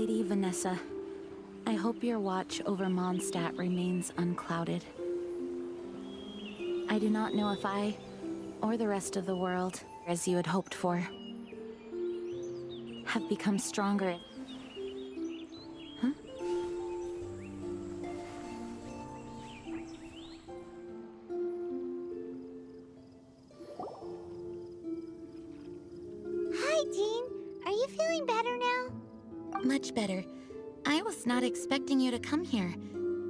Lady Vanessa. I hope your watch over Mondstadt remains unclouded. I do not know if I, or the rest of the world, as you had hoped for, have become stronger. Huh? Hi, Jean. Are you feeling better now? Much better. I was not expecting you to come here.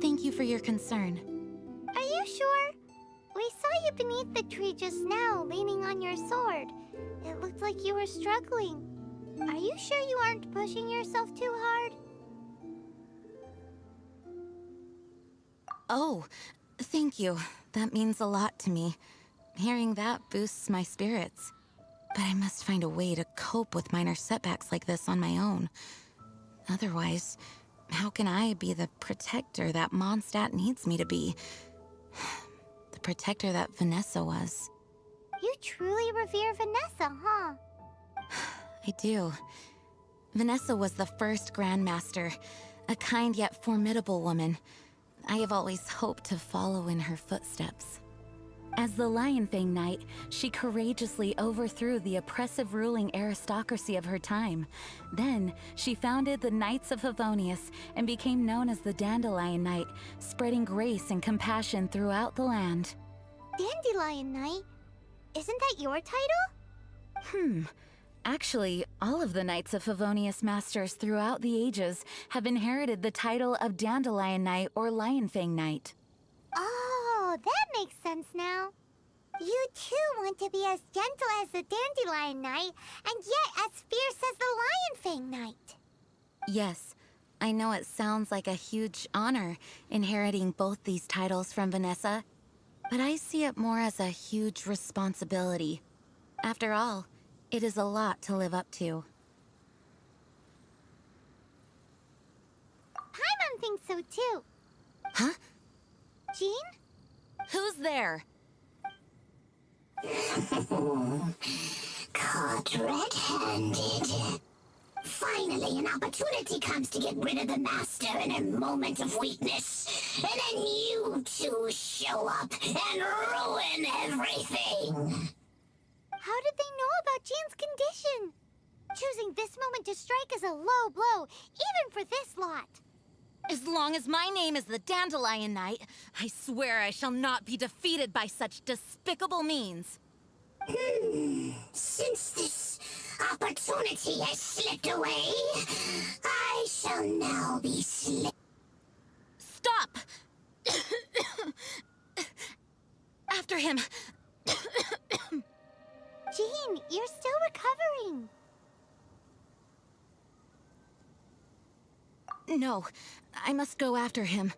Thank you for your concern. Are you sure? We saw you beneath the tree just now, leaning on your sword. It looked like you were struggling. Are you sure you aren't pushing yourself too hard? Oh, thank you. That means a lot to me. Hearing that boosts my spirits. But I must find a way to cope with minor setbacks like this on my own. Otherwise, how can I be the protector that Mondstadt needs me to be? The protector that Vanessa was. You truly revere Vanessa, huh? I do. Vanessa was the first Grandmaster, a kind yet formidable woman. I have always hoped to follow in her footsteps. As the Lionfang Knight, she courageously overthrew the oppressive ruling aristocracy of her time. Then, she founded the Knights of Favonius and became known as the Dandelion Knight, spreading grace and compassion throughout the land. Dandelion Knight? Isn't that your title? Actually, all of the Knights of Favonius Masters throughout the ages have inherited the title of Dandelion Knight or Lionfang Knight. Oh, that makes sense now. You too want to be as gentle as the Dandelion Knight, and yet as fierce as the Lionfang Knight. Yes, I know it sounds like a huge honor inheriting both these titles from Vanessa, but I see it more as a huge responsibility. After all, it is a lot to live up to. Paimon thinks so too. Huh? Jean? Who's there? Caught red-handed. Finally, an opportunity comes to get rid of the Master in a moment of weakness. And then you two show up and ruin everything. How did they know about Jean's condition? Choosing this moment to strike is a low blow, even for this lot. As long as my name is the Dandelion Knight, I swear I shall not be defeated by such despicable means. Since this opportunity has slipped away, I shall now be Stop! After him! Jean, you're still recovering. No, I must go after him.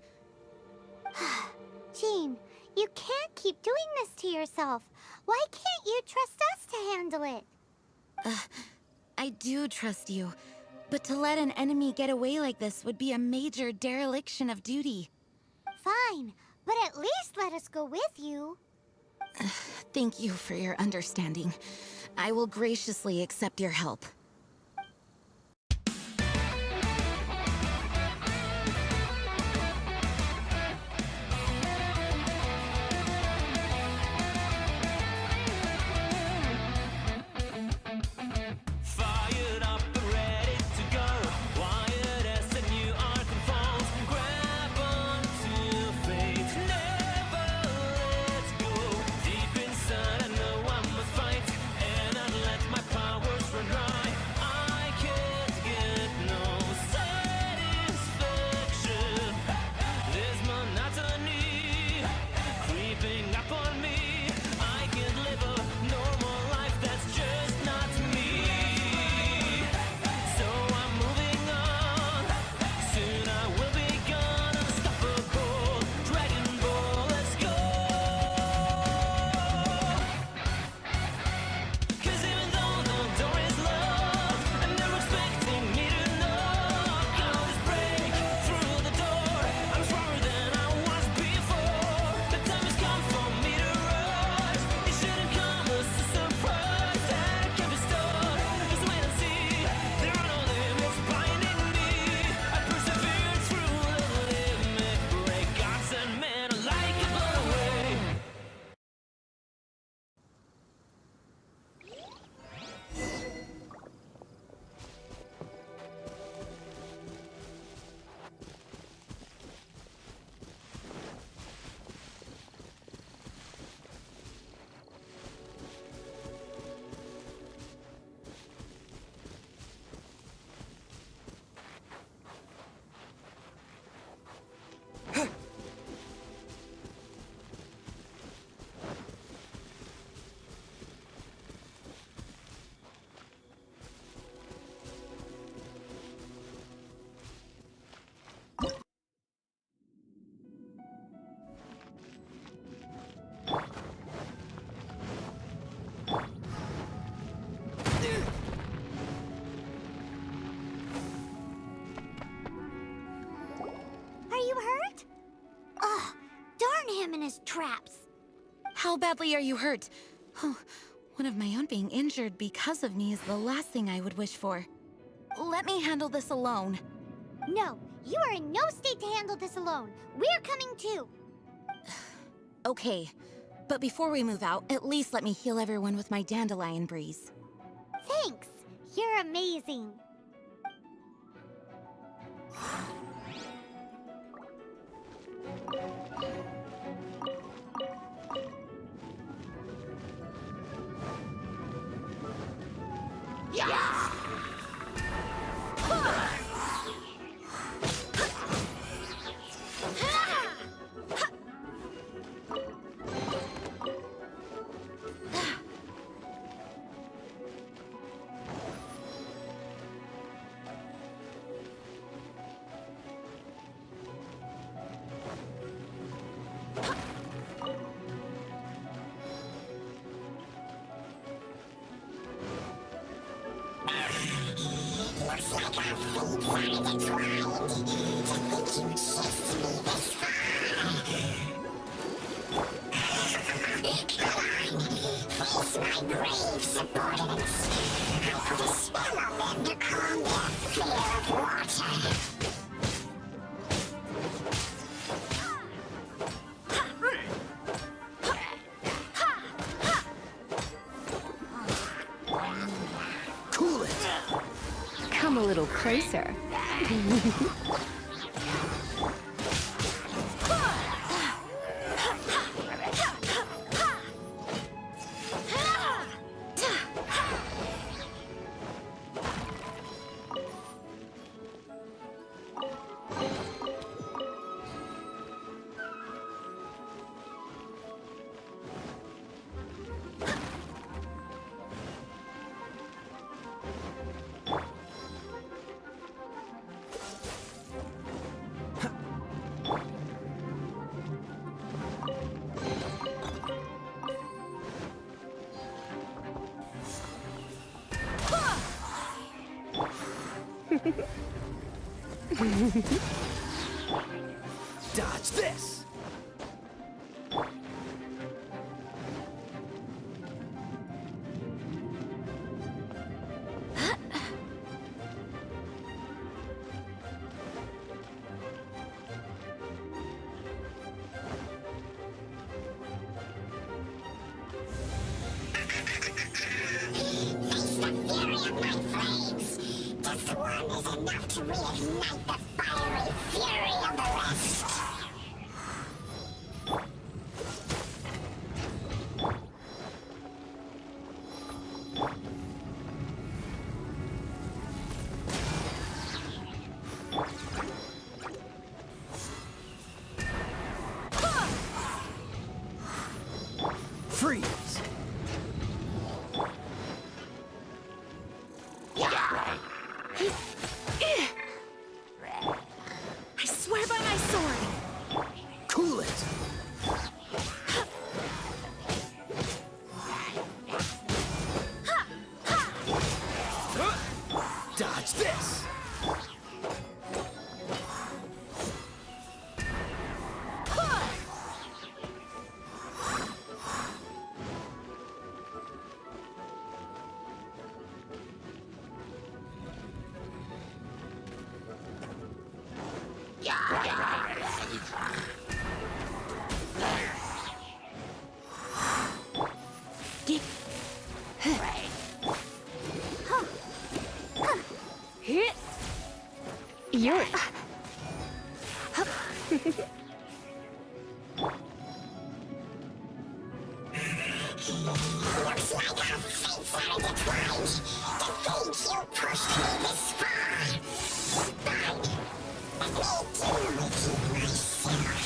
Jean, you can't keep doing this to yourself. Why can't you trust us to handle it? I do trust you, but to let an enemy get away like this would be a major dereliction of duty. Fine, but at least let us go with you. Thank you for your understanding. I will graciously accept your help. Fired up and ready to go. Wired as a new arc unfolds. Grab onto fate, never let go. Deep inside I know I must fight, and I'd let my powers run dry. as traps. How badly are you hurt? Oh, one of my own being injured because of me is the last thing I would wish for. Let me handle this alone. No, you are in no state to handle this alone. We're coming too. Okay, but before we move out, at least let me heal everyone with my Dandelion breeze. Thanks. You're amazing. Looks like our feet are intertwined. To think you chased me this far. Come on, face my brave subordinates. I put a spell on them to calm their fear of water. Come a little closer. Dodge this! Face the fury of my flames. This one is enough to reignite the fiery fury of the rest. Freeze! I swear by my sword! Cool it! Dodge this! You're... Looks like our fates are intertwined. To think you pushed me this far. Fine. Let me deal with you myself.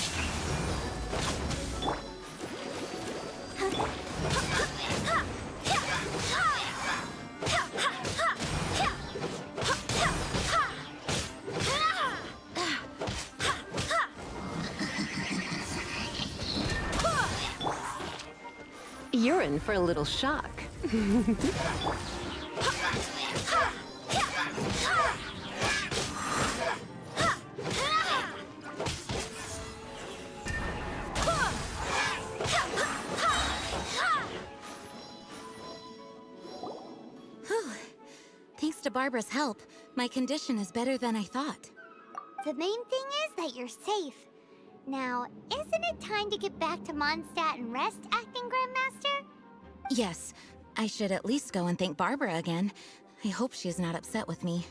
You're in for a little shock. Thanks to Barbara's help, my condition is better than I thought. The main thing is that you're safe. Now, isn't it time to get back to Mondstadt and rest, Acting Grandmaster? Yes, I should at least go and thank Barbara again. I hope she's not upset with me.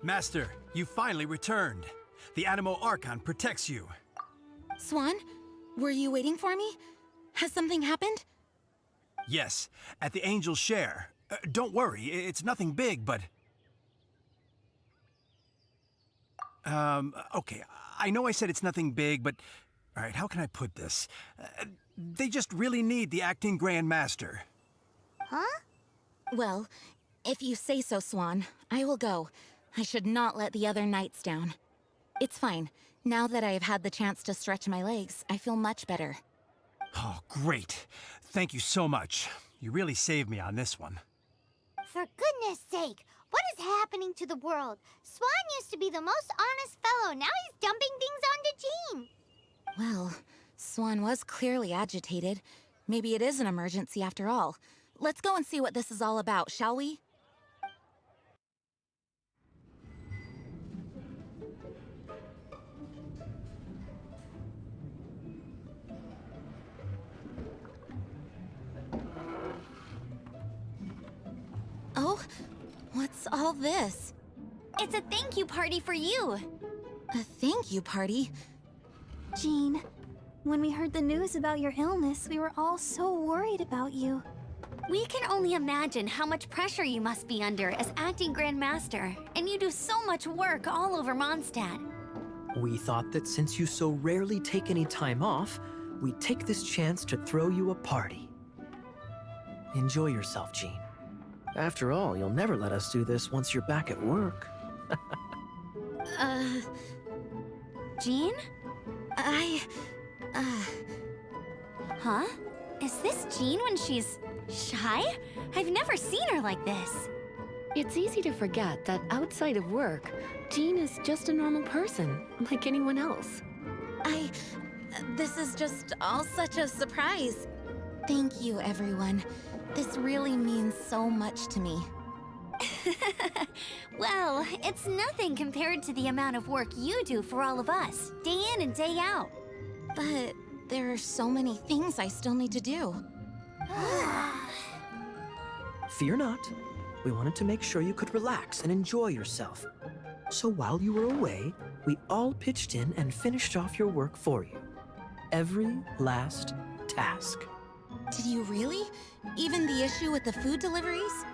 Master, you finally returned. The Animo Archon protects you. Swan, were you waiting for me? Has something happened? Yes, at the Angel's Share. Don't worry, it's nothing big, but... Okay, I know I said it's nothing big, but... Alright, how can I put this? They just really need the Acting Grand Master. Huh? Well, if you say so, Swan, I will go. I should not let the other knights down. It's fine. Now that I have had the chance to stretch my legs, I feel much better. Oh, great. Thank you so much. You really saved me on this one. For goodness sake, what is happening to the world? Swan used to be the most honest fellow. Now he's dumping things onto Jean. Well, Swan was clearly agitated. Maybe it is an emergency after all. Let's go and see what this is all about, shall we? Oh, what's all this? It's a thank you party for you. A thank you party? Jean, when we heard the news about your illness, we were all so worried about you. We can only imagine how much pressure you must be under as acting Grand Master, and you do so much work all over Mondstadt. We thought that since you so rarely take any time off, we'd take this chance to throw you a party. Enjoy yourself, Jean. After all, you'll never let us do this once you're back at work. Jean? Huh? Is this Jean when she's shy? I've never seen her like this. It's easy to forget that outside of work, Jean is just a normal person, like anyone else. This is just all such a surprise. Thank you, everyone. This really means so much to me. Well, it's nothing compared to the amount of work you do for all of us, day in and day out. But there are so many things I still need to do. Fear not. We wanted to make sure you could relax and enjoy yourself. So while you were away, we all pitched in and finished off your work for you. Every last task. Did you really? Even the issue with the food deliveries?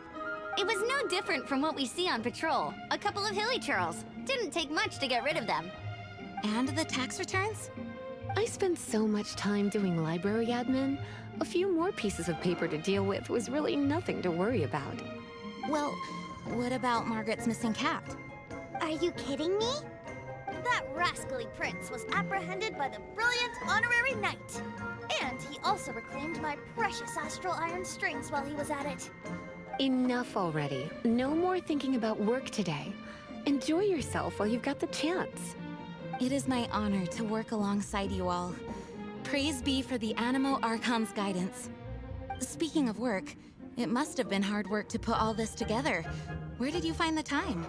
It was no different from what we see on patrol. A couple of hilly churls. Didn't take much to get rid of them. And the tax returns? I spent so much time doing library admin. A few more pieces of paper to deal with was really nothing to worry about. Well, what about Margaret's missing cat? Are you kidding me? That rascally prince was apprehended by the brilliant honorary knight. And he also reclaimed my precious astral iron strings while he was at it. Enough already. No more thinking about work today. Enjoy yourself while you've got the chance. It is my honor to work alongside you all. Praise be for the Animo Archon's guidance. Speaking of work, it must have been hard work to put all this together. Where did you find the time?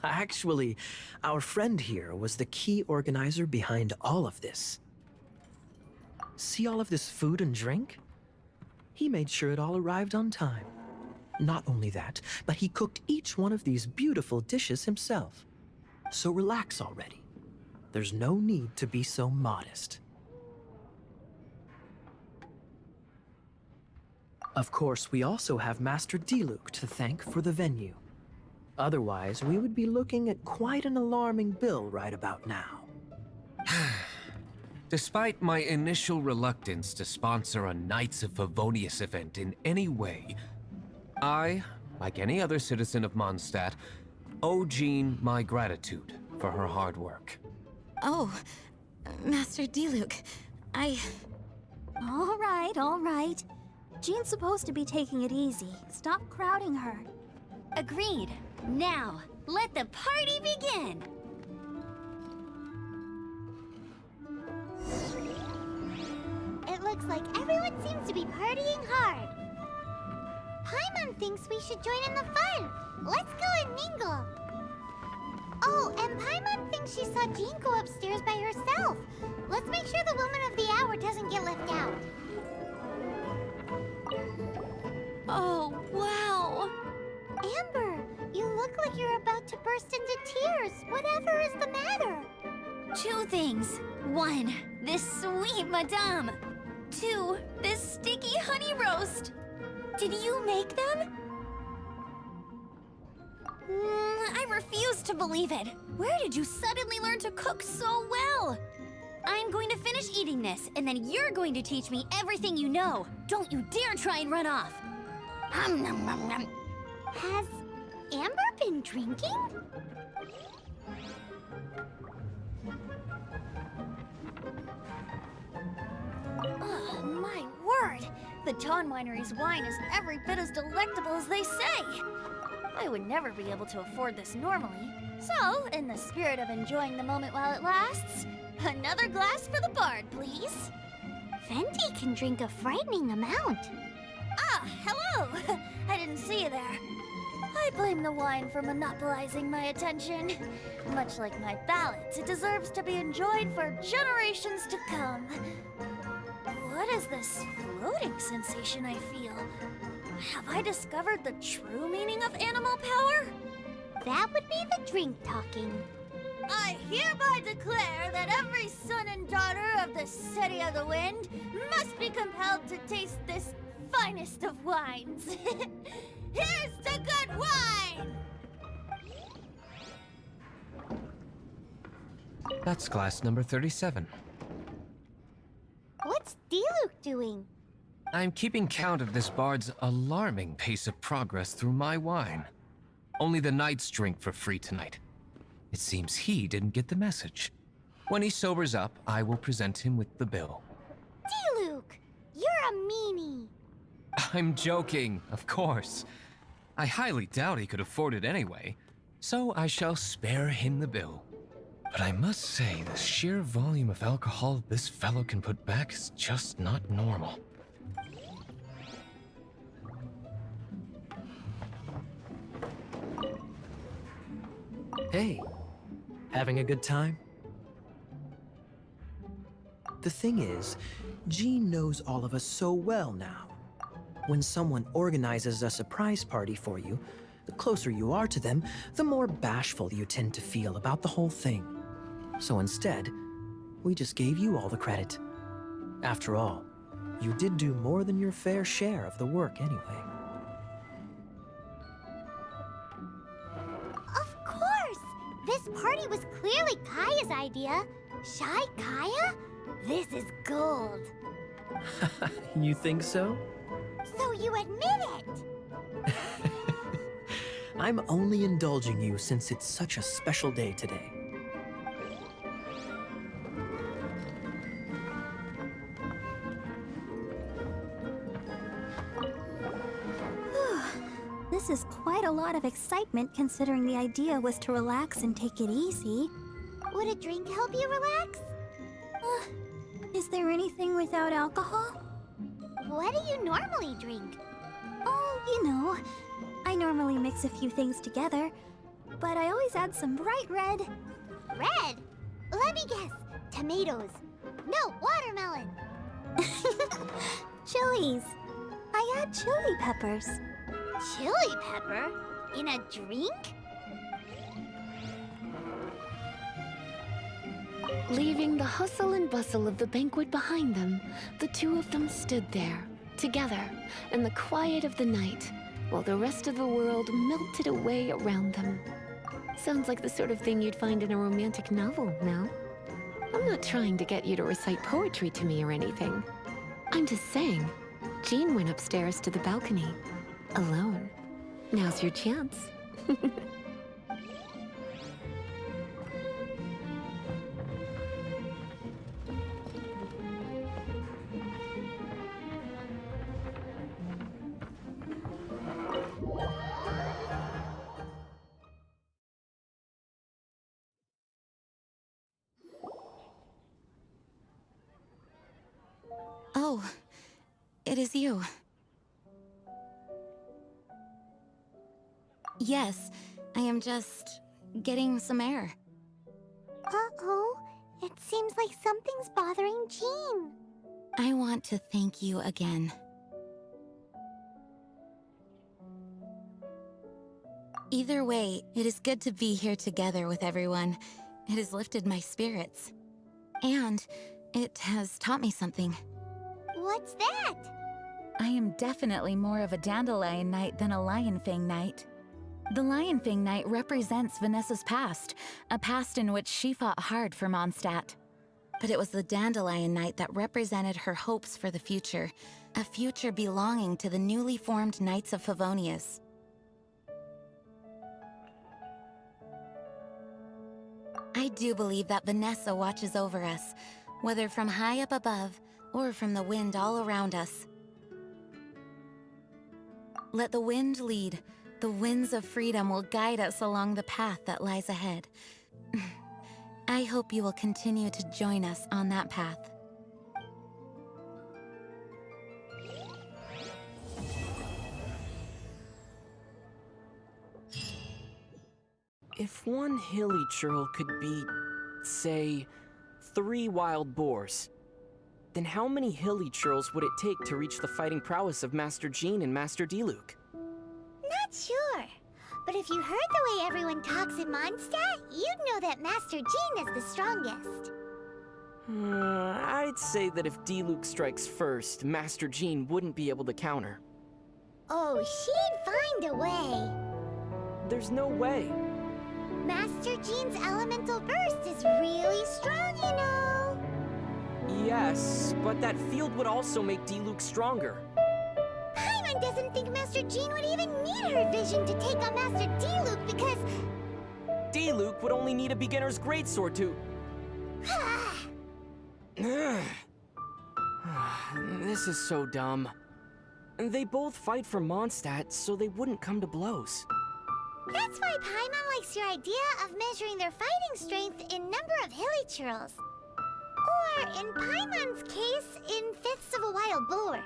Actually, our friend here was the key organizer behind all of this. See all of this food and drink? He made sure it all arrived on time. Not only that, but he cooked each one of these beautiful dishes himself. So relax already. There's no need to be so modest. Of course, we also have Master Diluc to thank for the venue. Otherwise, we would be looking at quite an alarming bill right about now. Despite my initial reluctance to sponsor a Knights of Favonius event in any way, I, like any other citizen of Mondstadt, owe Jean my gratitude for her hard work. Oh, Master Diluc, All right. Jean's supposed to be taking it easy. Stop crowding her. Agreed. Now, let the party begin! It looks looks like everyone seems to be partying hard. Paimon thinks we should join in the fun. Let's go and mingle. Oh, and Paimon thinks she saw Jean go upstairs by herself. Let's make sure the woman of the hour doesn't get left out. Oh, wow. Amber, you look like you're about to burst into tears. Whatever is the matter? 2 things. 1, this sweet madame. 2, this sticky honey roast. Did you make them? I refuse to believe it. Where did you suddenly learn to cook so well? I'm going to finish eating this, and then you're going to teach me everything you know. Don't you dare try and run off. Has Amber been drinking? Oh, my word! The Dawn Winery's wine is every bit as delectable as they say. I would never be able to afford this normally. So, in the spirit of enjoying the moment while it lasts, another glass for the bard, please. Venti can drink a frightening amount. Ah, hello! I didn't see you there. I blame the wine for monopolizing my attention. Much like my ballads, it deserves to be enjoyed for generations to come. What is this floating sensation I feel? Have I discovered the true meaning of animal power? That would be the drink talking. I hereby declare that every son and daughter of the City of the Wind must be compelled to taste this finest of wines. Here's to good wine! That's glass number 37. What's Diluc doing? I'm keeping count of this bard's alarming pace of progress through my wine. Only the knights drink for free tonight. It seems he didn't get the message. When he sobers up, I will present him with the bill. Diluc, you're a meanie. I'm joking, of course. I highly doubt he could afford it anyway, so I shall spare him the bill. But I must say, the sheer volume of alcohol this fellow can put back is just not normal. Hey, having a good time? The thing is, Jean knows all of us so well now. When someone organizes a surprise party for you, the closer you are to them, the more bashful you tend to feel about the whole thing. So instead, we just gave you all the credit. After all, you did do more than your fair share of the work anyway. Of course! This party was clearly Kaya's idea. Shy Kaya? This is gold. You think so? So you admit it! I'm only indulging you since it's such a special day today. This is quite a lot of excitement considering the idea was to relax and take it easy. Would a drink help you relax? Is there anything without alcohol? What do you normally drink? Oh, you know, I normally mix a few things together, but I always add some bright red. Red? Let me guess. Tomatoes. No, watermelon. Chilies. I add chili peppers. Chili pepper? In a drink? Leaving the hustle and bustle of the banquet behind them, the two of them stood there, together, in the quiet of the night, while the rest of the world melted away around them. Sounds like the sort of thing you'd find in a romantic novel, no? I'm not trying to get you to recite poetry to me or anything. I'm just saying, Jean went upstairs to the balcony, alone. Now's your chance. Oh, it is you. Yes, I am just getting some air. Uh-oh. It seems like something's bothering Jean. I want to thank you again. Either way, it is good to be here together with everyone. It has lifted my spirits. And it has taught me something. What's that? I am definitely more of a Dandelion Knight than a Lionfang Knight. The Lionfang Knight represents Vanessa's past, a past in which she fought hard for Mondstadt. But it was the Dandelion Knight that represented her hopes for the future, a future belonging to the newly formed Knights of Favonius. I do believe that Vanessa watches over us, whether from high up above or from the wind all around us. Let the wind lead. The winds of freedom will guide us along the path that lies ahead. I hope you will continue to join us on that path. If one hilly churl could beat, say, 3 wild boars, then how many hilly churls would it take to reach the fighting prowess of Master Jean and Master Diluc? Not sure. But if you heard the way everyone talks in Mondstadt, you'd know that Master Jean is the strongest. I'd say that if Diluc strikes first, Master Jean wouldn't be able to counter. Oh, she'd find a way. There's no way. Master Jean's elemental burst is really strong, you know. Yes, but that field would also make Diluc stronger. Paimon doesn't think Master Jean would even need her vision to take on Master Diluc because... Diluc would only need a beginner's greatsword to... This is so dumb. They both fight for Mondstadt, so they wouldn't come to blows. That's why Paimon likes your idea of measuring their fighting strength in number of hilichurls. Or, in Paimon's case, in fifths of a wild boar.